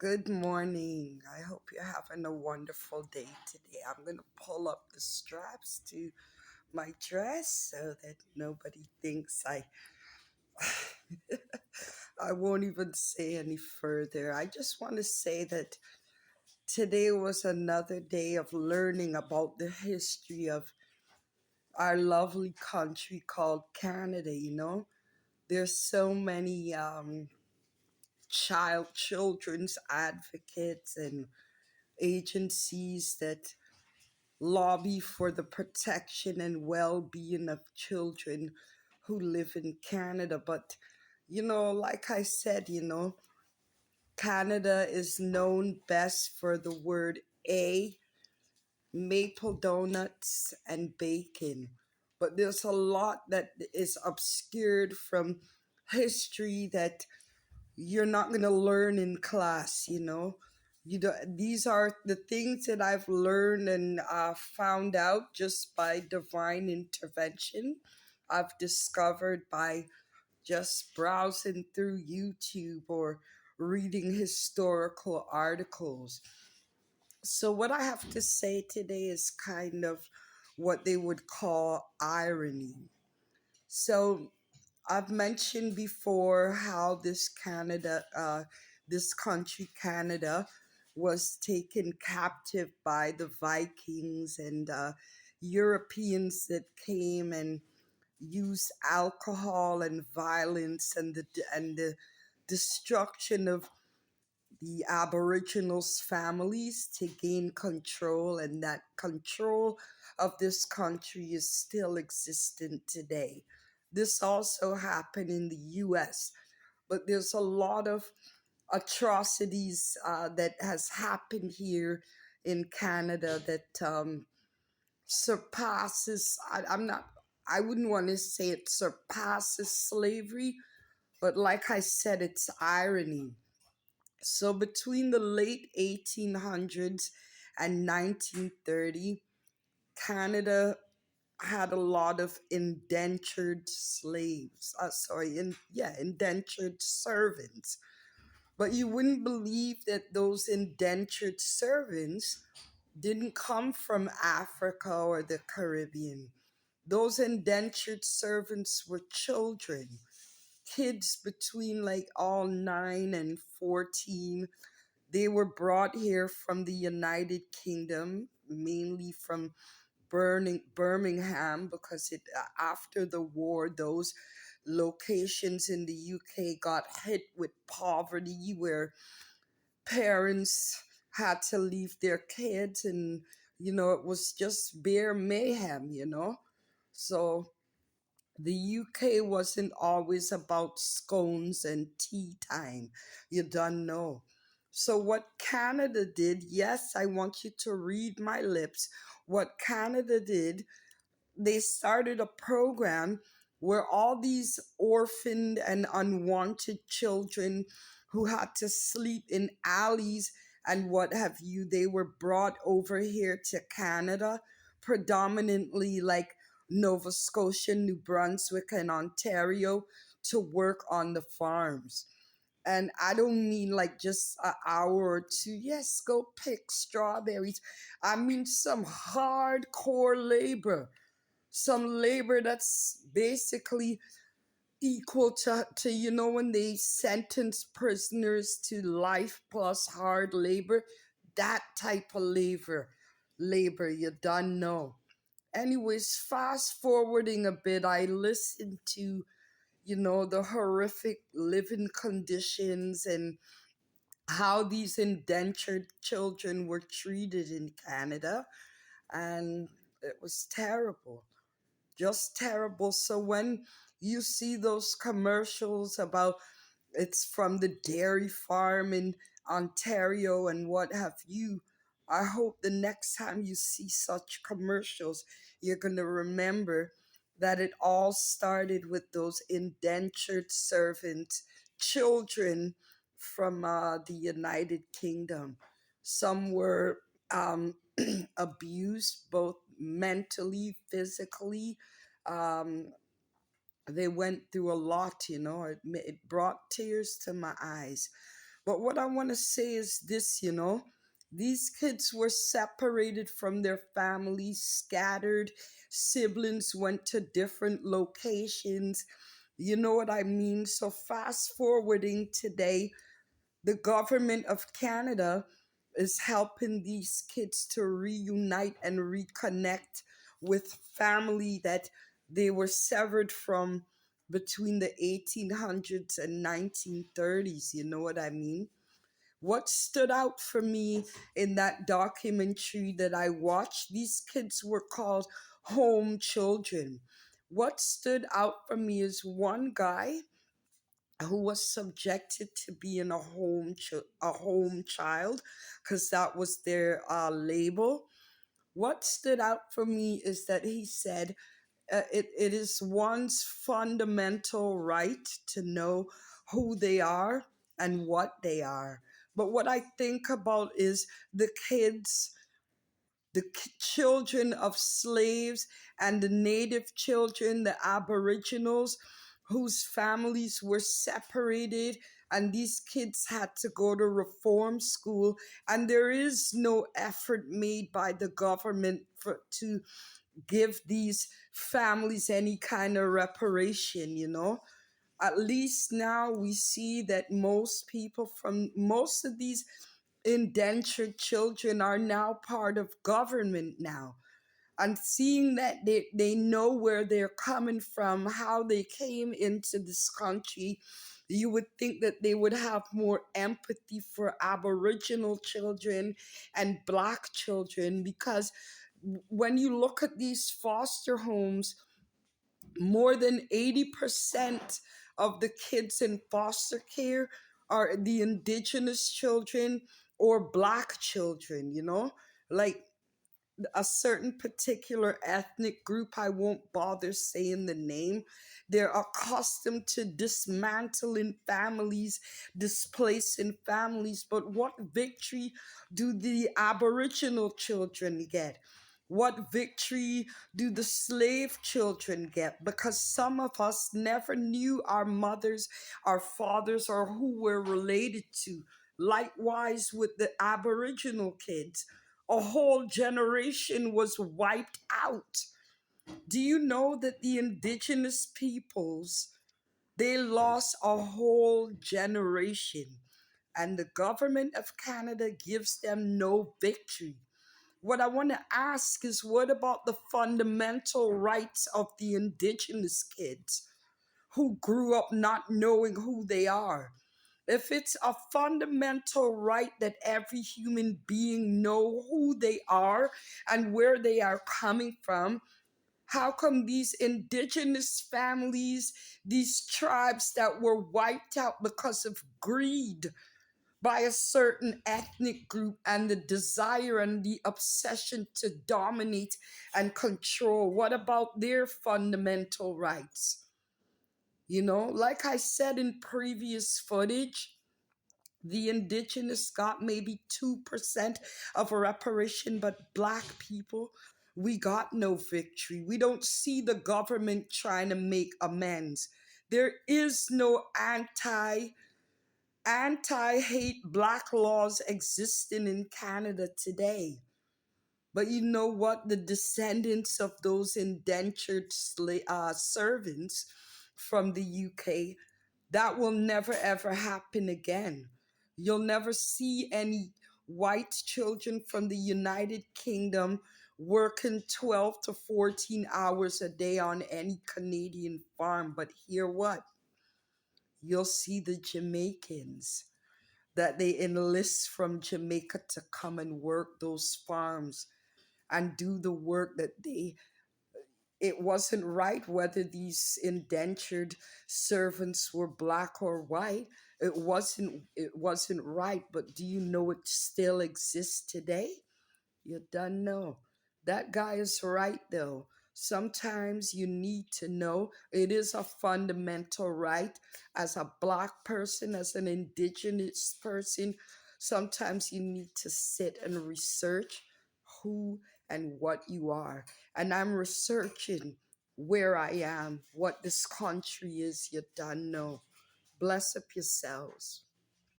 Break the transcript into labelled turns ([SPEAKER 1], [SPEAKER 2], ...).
[SPEAKER 1] Good morning. I hope you're having a wonderful day today. I'm going to pull up the straps to my dress so that nobody thinks I won't even say any further. I just want to say that today was another day of learning about the history of our lovely country called Canada. There's so many children's advocates and agencies that lobby for the protection and well-being of children who live in Canada. But like I said, Canada is known best for the word A, maple donuts and bacon. But there's a lot that is obscured from history that you're not going to learn in class. These are the things that I've learned and found out just by divine intervention. I've discovered by just browsing through YouTube or reading historical articles. So what I have to say today is kind of what they would call irony. So I've mentioned before how this country, Canada, was taken captive by the Vikings and Europeans that came and used alcohol and violence and the destruction of the Aboriginals' families to gain control, and that control of this country is still existent today. This also happened in the US, but there's a lot of atrocities that has happened here in Canada that surpasses, I wouldn't want to say it surpasses slavery, but like I said, it's irony. So between the late 1800s and 1930, Canada had a lot of indentured slaves. Indentured servants. But you wouldn't believe that those indentured servants didn't come from Africa or the Caribbean. Those indentured servants were children, kids between like all 9 and 14. They were brought here from the United Kingdom, mainly from Birmingham, because after the war, those locations in the UK got hit with poverty, where parents had to leave their kids, and it was just bare mayhem. So the UK wasn't always about scones and tea time. You don't know. So, what Canada did, yes, I want you to read my lips. What Canada did, they started a program where all these orphaned and unwanted children who had to sleep in alleys and what have you, they were brought over here to Canada, predominantly like Nova Scotia, New Brunswick, and Ontario, to work on the farms. And I don't mean like just an hour or two. Yes, go pick strawberries. I mean some hardcore labor, some labor that's basically equal to when they sentence prisoners to life plus hard labor, that type of labor you don't know. Anyways, fast forwarding a bit, I listened to the horrific living conditions and how these indentured children were treated in Canada, and it was terrible, just terrible. So when you see those commercials about it's from the dairy farm in Ontario and what have you, I hope the next time you see such commercials, you're going to remember that it all started with those indentured servant children from the United Kingdom. Some were abused both mentally, physically. Um, they went through a lot. It brought tears to my eyes. But what I want to say is this, these kids were separated from their families, scattered. Siblings went to different locations. You know what I mean? So, fast forwarding today, the government of Canada is helping these kids to reunite and reconnect with family that they were severed from between the 1800s and 1930s. You know what I mean? What stood out for me in that documentary that I watched, these kids were called home children. What stood out for me is one guy who was subjected to being a home child, because that was their label. What stood out for me is that he said it is one's fundamental right to know who they are and what they are. But what I think about is the kids, children of slaves, and the native children, the aboriginals, whose families were separated, and these kids had to go to reform school, and there is no effort made by the government to give these families any kind of reparation. At least now we see that most people from most of these indentured children are now part of government now, and seeing that they know where they're coming from, how they came into this country, you would think that they would have more empathy for aboriginal children and black children, because when you look at these foster homes, more than 80% of the kids in foster care are the indigenous children or black children. Like a certain particular ethnic group, I won't bother saying the name, they're accustomed to dismantling families, displacing families. But what victory do the aboriginal children get? What victory do the slave children get? Because some of us never knew our mothers, our fathers, or who we're related to. Likewise with the aboriginal kids, a whole generation was wiped out. Do you know that the indigenous peoples, they lost a whole generation, and the government of Canada gives them no victory? What I want to ask is, what about the fundamental rights of the indigenous kids who grew up not knowing who they are? If it's a fundamental right that every human being know who they are and where they are coming from, how come these indigenous families, these tribes that were wiped out because of greed by a certain ethnic group and the desire and the obsession to dominate and control, what about their fundamental rights? Like I said in previous footage, the indigenous got maybe 2% of a reparation, but black people, we got no victory. We don't see the government trying to make amends. There is no anti-hate black laws existing in Canada today. But you know what? The descendants of those indentured servants from the UK, that will never ever happen again. You'll never see any white children from the United Kingdom working 12 to 14 hours a day on any Canadian farm. But hear what? You'll see the Jamaicans that they enlist from Jamaica to come and work those farms and do the work that it wasn't right whether these indentured servants were black or white. It wasn't right, but do you know it still exists today? You don't know. That guy is right though. Sometimes you need to know it is a fundamental right as a black person, as an indigenous person. Sometimes you need to sit and research who and what you are. And I'm researching where I am, what this country is. You don't know. Bless up yourselves.